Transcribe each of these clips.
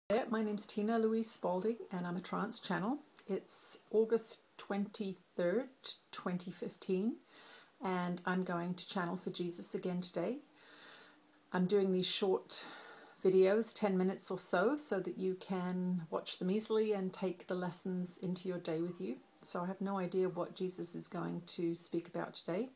There, my name's Tina Louise Spalding and I'm a trance channel. It's August 23rd, 2015 and I'm going to channel for Jesus again today. I'm doing these short videos, 10 minutes or so that you can watch them easily and take the lessons into your day with you. So I have no idea what Jesus is going to speak about today.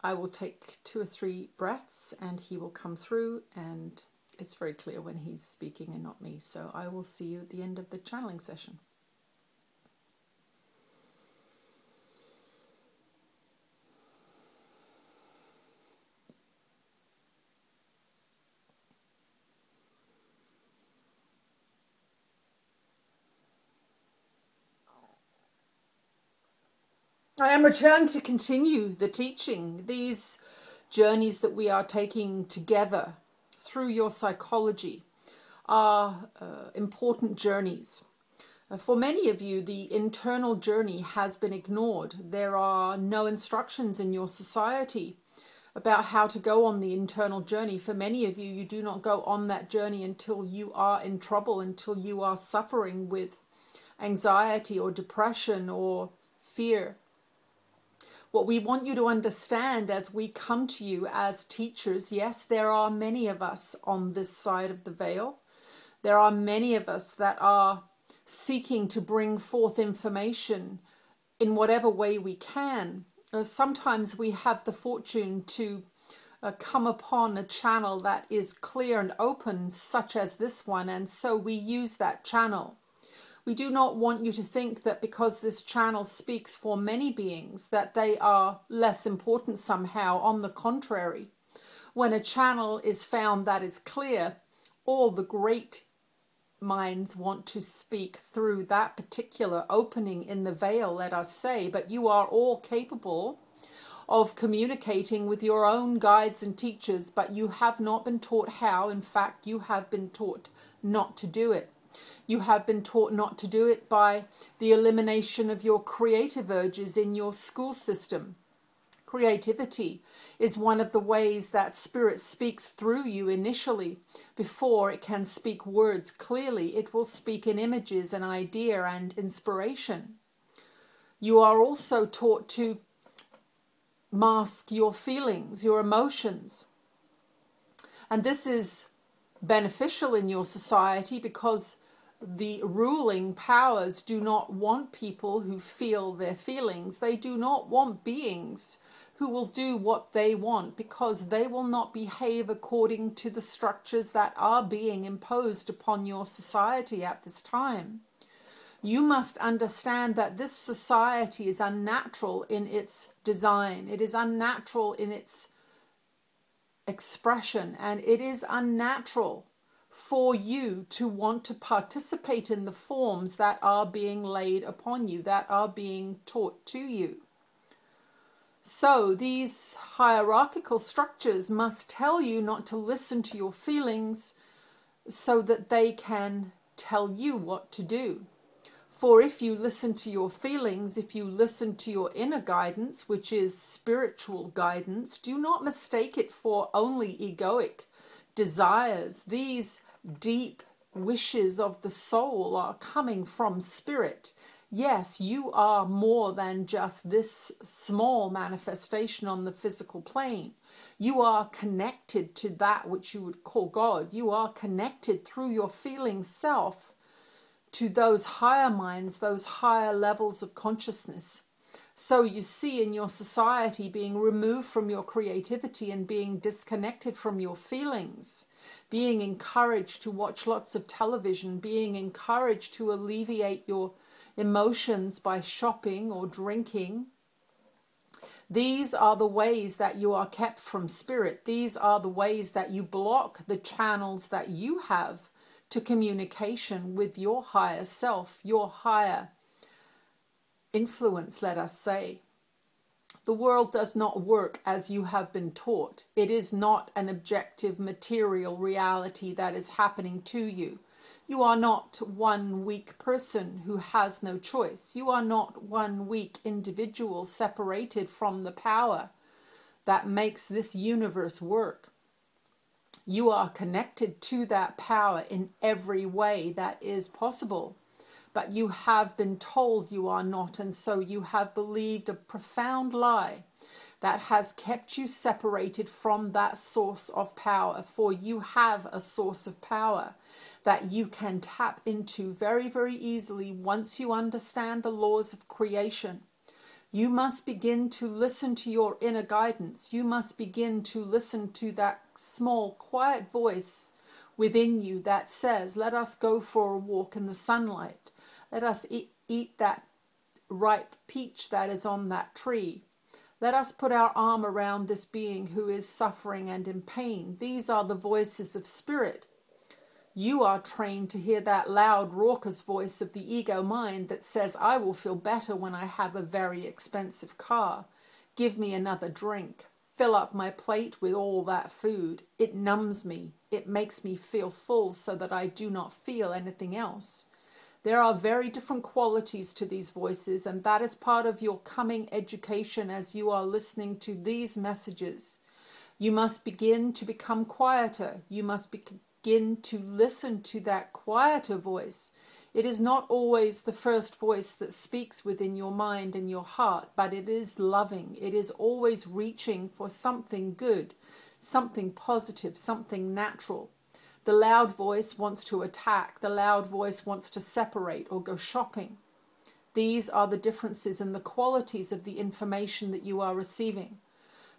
I will take 2 or 3 breaths and he will come through, and it's very clear when he's speaking and not me. So I will see you at the end of the channeling session. I am returned to continue the teaching. These journeys that we are taking together through your psychology are important journeys. For many of you, the internal journey has been ignored. There are no instructions in your society about how to go on the internal journey. For many of you, you do not go on that journey until you are in trouble, until you are suffering with anxiety or depression or fear. What we want you to understand as we come to you as teachers, yes, there are many of us on this side of the veil. There are many of us that are seeking to bring forth information in whatever way we can. Sometimes we have the fortune to come upon a channel that is clear and open, such as this one, and so we use that channel. We do not want you to think that because this channel speaks for many beings that they are less important somehow. On the contrary, when a channel is found that is clear, all the great minds want to speak through that particular opening in the veil, let us say, but you are all capable of communicating with your own guides and teachers, but you have not been taught how. In fact, you have been taught not to do it. You have been taught not to do it by the elimination of your creative urges in your school system. Creativity is one of the ways that Spirit speaks through you initially. Before it can speak words clearly, it will speak in images and idea and inspiration. You are also taught to mask your feelings, your emotions. And this is beneficial in your society because the ruling powers do not want people who feel their feelings. They do not want beings who will do what they want, because they will not behave according to the structures that are being imposed upon your society at this time. You must understand that this society is unnatural in its design. It is unnatural in its expression, and it is unnatural for you to want to participate in the forms that are being laid upon you, that are being taught to you. So these hierarchical structures must tell you not to listen to your feelings so that they can tell you what to do. For if you listen to your feelings, if you listen to your inner guidance, which is spiritual guidance, do not mistake it for only egoic desires. These deep wishes of the soul are coming from Spirit. Yes, you are more than just this small manifestation on the physical plane. You are connected to that which you would call God. You are connected through your feeling self to those higher minds, those higher levels of consciousness. So you see in your society being removed from your creativity and being disconnected from your feelings, being encouraged to watch lots of television, being encouraged to alleviate your emotions by shopping or drinking. These are the ways that you are kept from Spirit. These are the ways that you block the channels that you have to communication with your higher self, your higher influence, let us say. The world does not work as you have been taught. It is not an objective material reality that is happening to you. You are not one weak person who has no choice. You are not one weak individual separated from the power that makes this universe work. You are connected to that power in every way that is possible. But you have been told you are not, and so you have believed a profound lie that has kept you separated from that source of power. For you have a source of power that you can tap into very, very easily once you understand the laws of creation. You must begin to listen to your inner guidance. You must begin to listen to that small, quiet voice within you that says, let us go for a walk in the sunlight. Let us eat that ripe peach that is on that tree. Let us put our arm around this being who is suffering and in pain. These are the voices of spirit. You are trained to hear that loud, raucous voice of the ego mind that says, I will feel better when I have a very expensive car. Give me another drink. Fill up my plate with all that food. It numbs me. It makes me feel full so that I do not feel anything else. There are very different qualities to these voices, and that is part of your coming education as you are listening to these messages. You must begin to become quieter. You must begin to listen to that quieter voice. It is not always the first voice that speaks within your mind and your heart, but it is loving. It is always reaching for something good, something positive, something natural. The loud voice wants to attack. The loud voice wants to separate or go shopping. These are the differences in the qualities of the information that you are receiving.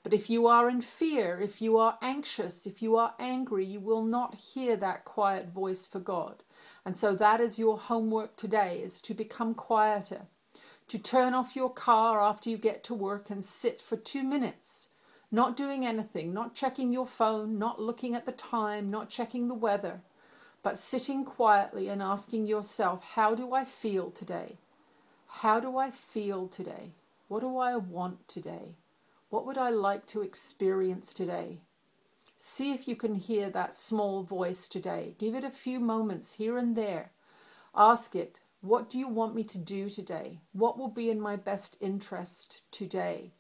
But if you are in fear, if you are anxious, if you are angry, you will not hear that quiet voice for God. And so that is your homework today, is to become quieter, to turn off your car after you get to work and sit for 2 minutes. Not doing anything, not checking your phone, not looking at the time, not checking the weather, but sitting quietly and asking yourself, how do I feel today? How do I feel today? What do I want today? What would I like to experience today? See if you can hear that small voice today. Give it a few moments here and there. Ask it, what do you want me to do today? What will be in my best interest today?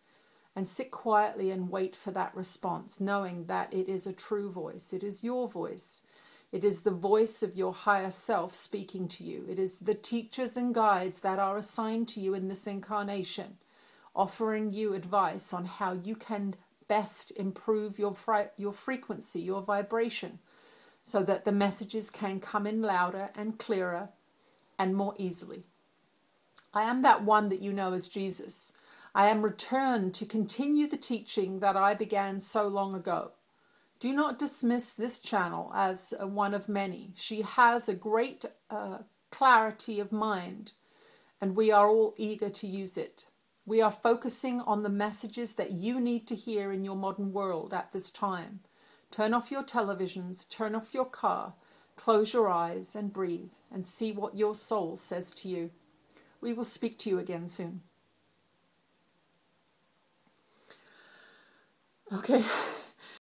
And sit quietly and wait for that response, knowing that it is a true voice. It is your voice. It is the voice of your higher self speaking to you. It is the teachers and guides that are assigned to you in this incarnation, offering you advice on how you can best improve your frequency, your vibration, so that the messages can come in louder and clearer and more easily. I am that one that you know as Jesus. I am returned to continue the teaching that I began so long ago. Do not dismiss this channel as one of many. She has a great clarity of mind, and we are all eager to use it. We are focusing on the messages that you need to hear in your modern world at this time. Turn off your televisions, turn off your car, close your eyes and breathe and see what your soul says to you. We will speak to you again soon. Okay.